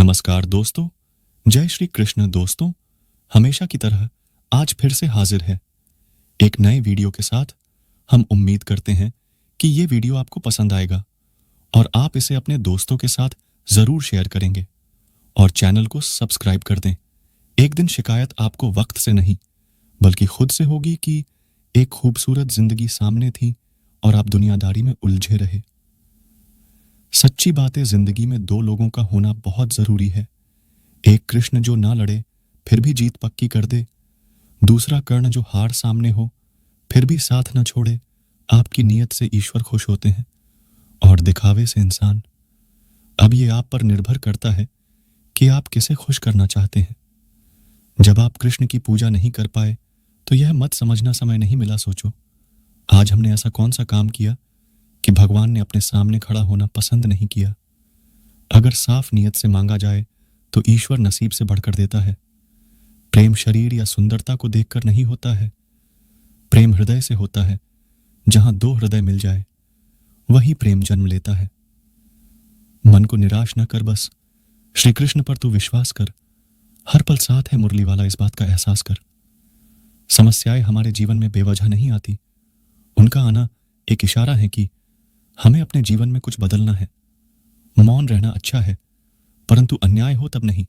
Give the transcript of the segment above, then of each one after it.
नमस्कार दोस्तों, जय श्री कृष्ण दोस्तों। हमेशा की तरह आज फिर से हाजिर है एक नए वीडियो के साथ। हम उम्मीद करते हैं कि ये वीडियो आपको पसंद आएगा और आप इसे अपने दोस्तों के साथ जरूर शेयर करेंगे और चैनल को सब्सक्राइब कर दें। एक दिन शिकायत आपको वक्त से नहीं बल्कि खुद से होगी कि एक खूबसूरत जिंदगी सामने थी और आप दुनियादारी में उलझे रहे। सच्ची बात है, जिंदगी में दो लोगों का होना बहुत जरूरी है। एक कृष्ण जो ना लड़े फिर भी जीत पक्की कर दे, दूसरा कर्ण जो हार सामने हो फिर भी साथ न छोड़े। आपकी नीयत से ईश्वर खुश होते हैं और दिखावे से इंसान। अब ये आप पर निर्भर करता है कि आप किसे खुश करना चाहते हैं। जब आप कृष्ण की पूजा नहीं कर पाए तो यह मत समझना समय नहीं मिला। सोचो, आज हमने ऐसा कौन सा काम किया कि भगवान ने अपने सामने खड़ा होना पसंद नहीं किया। अगर साफ नीयत से मांगा जाए तो ईश्वर नसीब से बढ़कर देता है। प्रेम शरीर या सुंदरता को देखकर नहीं होता है, प्रेम हृदय से होता है। जहां दो हृदय मिल जाए वही प्रेम जन्म लेता है। मन को निराश न कर, बस श्री कृष्ण पर तू विश्वास कर। हर पल साथ है मुरली वाला, इस बात का एहसास कर। समस्याएं हमारे जीवन में बेवजह नहीं आती, उनका आना एक इशारा है कि हमें अपने जीवन में कुछ बदलना है। मौन रहना अच्छा है, परंतु अन्याय हो तब नहीं।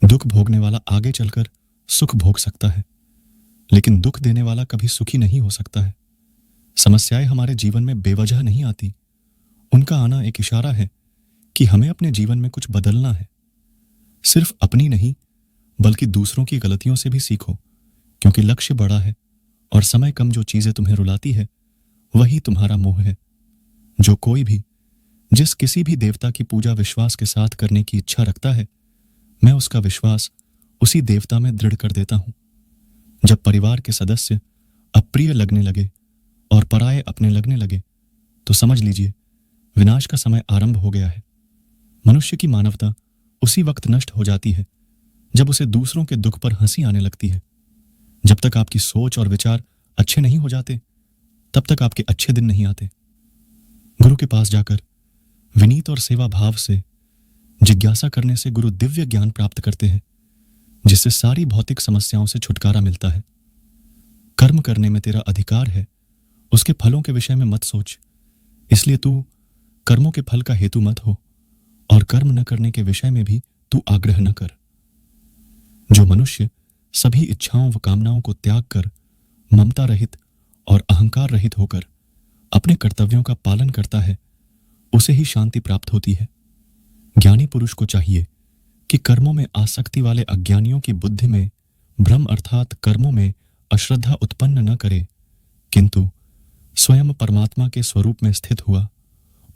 दुख भोगने वाला आगे चलकर सुख भोग सकता है, लेकिन दुख देने वाला कभी सुखी नहीं हो सकता है। समस्याएं हमारे जीवन में बेवजह नहीं आती, उनका आना एक इशारा है कि हमें अपने जीवन में कुछ बदलना है। सिर्फ अपनी नहीं बल्कि दूसरों की गलतियों से भी सीखो, क्योंकि लक्ष्य बड़ा है और समय कम। जो चीजें तुम्हें रुलाती है वही तुम्हारा मोह है। जो कोई भी जिस किसी भी देवता की पूजा विश्वास के साथ करने की इच्छा रखता है, मैं उसका विश्वास उसी देवता में दृढ़ कर देता हूं। जब परिवार के सदस्य अप्रिय लगने लगे और पराये अपने लगने लगे तो समझ लीजिए विनाश का समय आरंभ हो गया है। मनुष्य की मानवता उसी वक्त नष्ट हो जाती है जब उसे दूसरों के दुख पर हंसी आने लगती है। जब तक आपकी सोच और विचार अच्छे नहीं हो जाते तब तक आपके अच्छे दिन नहीं आते। गुरु के पास जाकर विनीत और सेवा भाव से जिज्ञासा करने से गुरु दिव्य ज्ञान प्राप्त करते हैं, जिससे सारी भौतिक समस्याओं से छुटकारा मिलता है। कर्म करने में तेरा अधिकार है, उसके फलों के विषय में मत सोच। इसलिए तू कर्मों के फल का हेतु मत हो और कर्म न करने के विषय में भी तू आग्रह न कर। जो मनुष्य सभी इच्छाओं व कामनाओं को त्याग कर ममता रहित और अहंकार रहित होकर अपने कर्तव्यों का पालन करता है, उसे ही शांति प्राप्त होती है। ज्ञानी पुरुष को चाहिए कि कर्मों में आसक्ति वाले अज्ञानियों की बुद्धि में भ्रम अर्थात कर्मों में अश्रद्धा उत्पन्न न करे, किंतु स्वयं परमात्मा के स्वरूप में स्थित हुआ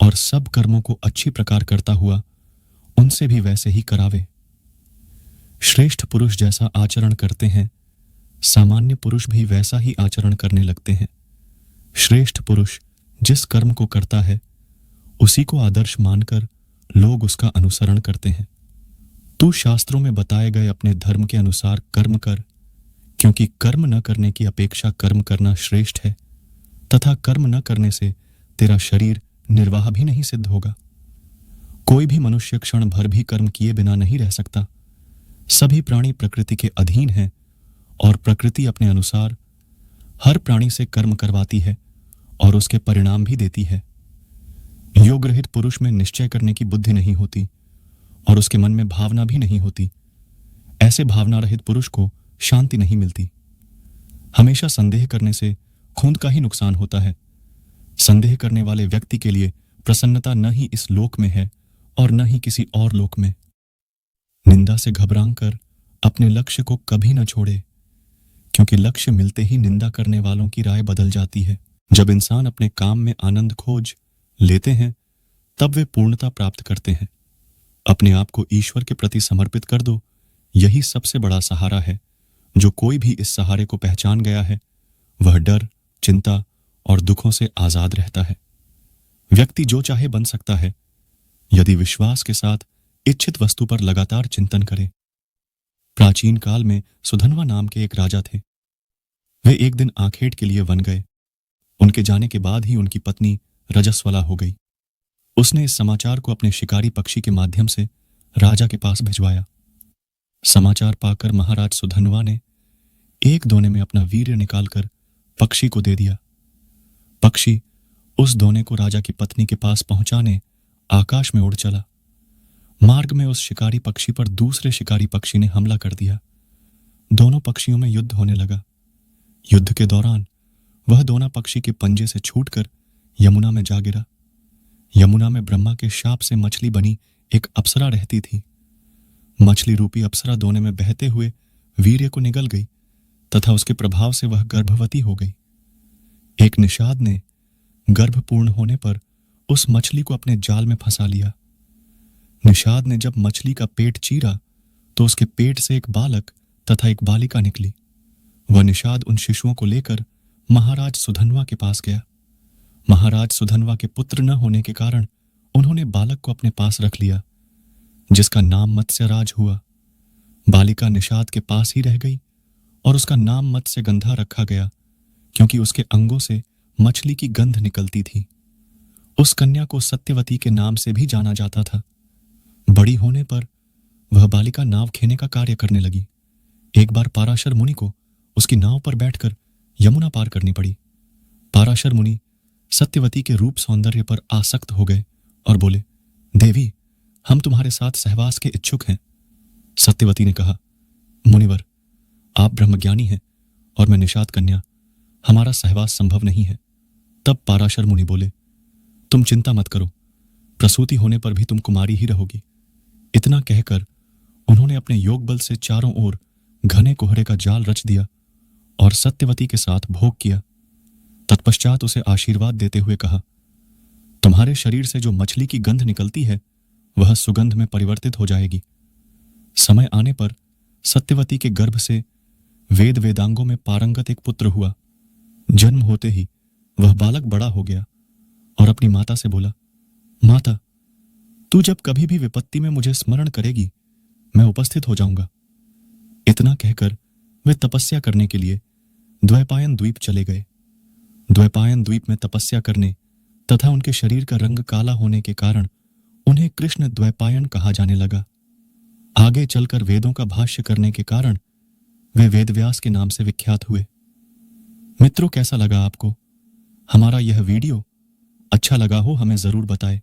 और सब कर्मों को अच्छी प्रकार करता हुआ उनसे भी वैसे ही करावे। श्रेष्ठ पुरुष जैसा आचरण करते हैं, सामान्य पुरुष भी वैसा ही आचरण करने लगते हैं। श्रेष्ठ पुरुष जिस कर्म को करता है उसी को आदर्श मानकर लोग उसका अनुसरण करते हैं। तू शास्त्रों में बताए गए अपने धर्म के अनुसार कर्म कर, क्योंकि कर्म न करने की अपेक्षा कर्म करना श्रेष्ठ है, तथा कर्म न करने से तेरा शरीर निर्वाह भी नहीं सिद्ध होगा। कोई भी मनुष्य क्षण भर भी कर्म किए बिना नहीं रह सकता। सभी प्राणी प्रकृति के अधीन हैं और प्रकृति अपने अनुसार हर प्राणी से कर्म करवाती है और उसके परिणाम भी देती है। योग रहित पुरुष में निश्चय करने की बुद्धि नहीं होती और उसके मन में भावना भी नहीं होती। ऐसे भावना रहित पुरुष को शांति नहीं मिलती। हमेशा संदेह करने से खून का ही नुकसान होता है। संदेह करने वाले व्यक्ति के लिए प्रसन्नता न ही इस लोक में है और न ही किसी और लोक में। निंदा से घबराकर अपने लक्ष्य को कभी न छोड़े, क्योंकि लक्ष्य मिलते ही निंदा करने वालों की राय बदल जाती है। जब इंसान अपने काम में आनंद खोज लेते हैं तब वे पूर्णता प्राप्त करते हैं। अपने आप को ईश्वर के प्रति समर्पित कर दो, यही सबसे बड़ा सहारा है। जो कोई भी इस सहारे को पहचान गया है वह डर, चिंता और दुखों से आजाद रहता है। व्यक्ति जो चाहे बन सकता है यदि विश्वास के साथ इच्छित वस्तु पर लगातार चिंतन करे। प्राचीन काल में सुधनवा नाम के एक राजा थे। वे एक दिन आखेट के लिए वन गए। उनके जाने के बाद ही उनकी पत्नी रजस्वला हो गई। उसने इस समाचार को अपने शिकारी पक्षी के माध्यम से राजा के पास भिजवाया। समाचार पाकर महाराज सुधन्वा ने एक दोने में अपना वीर्य निकालकर पक्षी को दे दिया। पक्षी उस दोने को राजा की पत्नी के पास पहुंचाने आकाश में उड़ चला। मार्ग में उस शिकारी पक्षी पर दूसरे शिकारी पक्षी ने हमला कर दिया। दोनों पक्षियों में युद्ध होने लगा। युद्ध के दौरान वह दोना पक्षी के पंजे से छूटकर यमुना में जा गिरा। यमुना में ब्रह्मा के शाप से मछली बनी एक अप्सरा रहती थी। मछली रूपी अप्सरा दोने में बहते हुए वीर्य को निगल गई तथा उसके प्रभाव से वह गर्भवती हो गई। एक निषाद ने गर्भ पूर्ण होने पर उस मछली को अपने जाल में फंसा लिया। निषाद ने जब मछली का पेट चीरा तो उसके पेट से एक बालक तथा एक बालिका निकली। वह निषाद उन शिशुओं को लेकर महाराज सुधन्वा के पास गया। महाराज सुधन्वा के पुत्र न होने के कारण उन्होंने बालक को अपने पास रख लिया, जिसका नाम मत्स्यराज हुआ। बालिका निषाद के पास ही रह गई और उसका नाम मत्स्यगंधा रखा गया, क्योंकि उसके अंगों से मछली की गंध निकलती थी। उस कन्या को सत्यवती के नाम से भी जाना जाता था। बड़ी होने पर वह बालिका नाव खेने का कार्य करने लगी। एक बार पाराशर मुनि को उसकी नाव पर बैठकर यमुना पार करनी पड़ी। पाराशर मुनि सत्यवती के रूप सौंदर्य पर आसक्त हो गए और बोले, देवी, हम तुम्हारे साथ सहवास के इच्छुक हैं। सत्यवती ने कहा, मुनिवर, आप ब्रह्मज्ञानी हैं और मैं निषाद कन्या, हमारा सहवास संभव नहीं है। तब पाराशर मुनि बोले, तुम चिंता मत करो, प्रसूति होने पर भी तुम कुमारी ही रहोगी। इतना कहकर उन्होंने अपने योग बल से चारों ओर घने कोहरे का जाल रच दिया और सत्यवती के साथ भोग किया। तत्पश्चात उसे आशीर्वाद देते हुए कहा, तुम्हारे शरीर से जो मछली की गंध निकलती है वह सुगंध में परिवर्तित हो जाएगी। समय आने पर सत्यवती के गर्भ से वेद वेदांगों में पारंगत एक पुत्र हुआ। जन्म होते ही वह बालक बड़ा हो गया और अपनी माता से बोला, माता, तू जब कभी भी विपत्ति में मुझे स्मरण करेगी मैं उपस्थित हो जाऊंगा। इतना कहकर वे तपस्या करने के लिए द्वैपायन द्वीप चले गए। द्वैपायन द्वीप में तपस्या करने तथा उनके शरीर का रंग काला होने के कारण उन्हें कृष्ण द्वैपायन कहा जाने लगा। आगे चलकर वेदों का भाष्य करने के कारण वे वेदव्यास के नाम से विख्यात हुए। मित्रों, कैसा लगा आपको हमारा यह वीडियो? अच्छा लगा हो हमें जरूर बताएं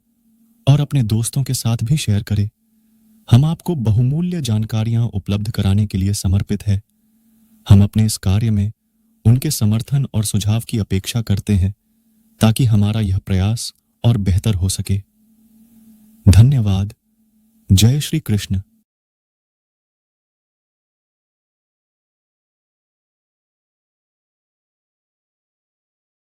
और अपने दोस्तों के साथ भी शेयर करें। हम आपको बहुमूल्य जानकारियां उपलब्ध कराने के लिए समर्पित है। हम अपने इस कार्य में उनके समर्थन और सुझाव की अपेक्षा करते हैं ताकि हमारा यह प्रयास और बेहतर हो सके। धन्यवाद। जय श्री कृष्ण।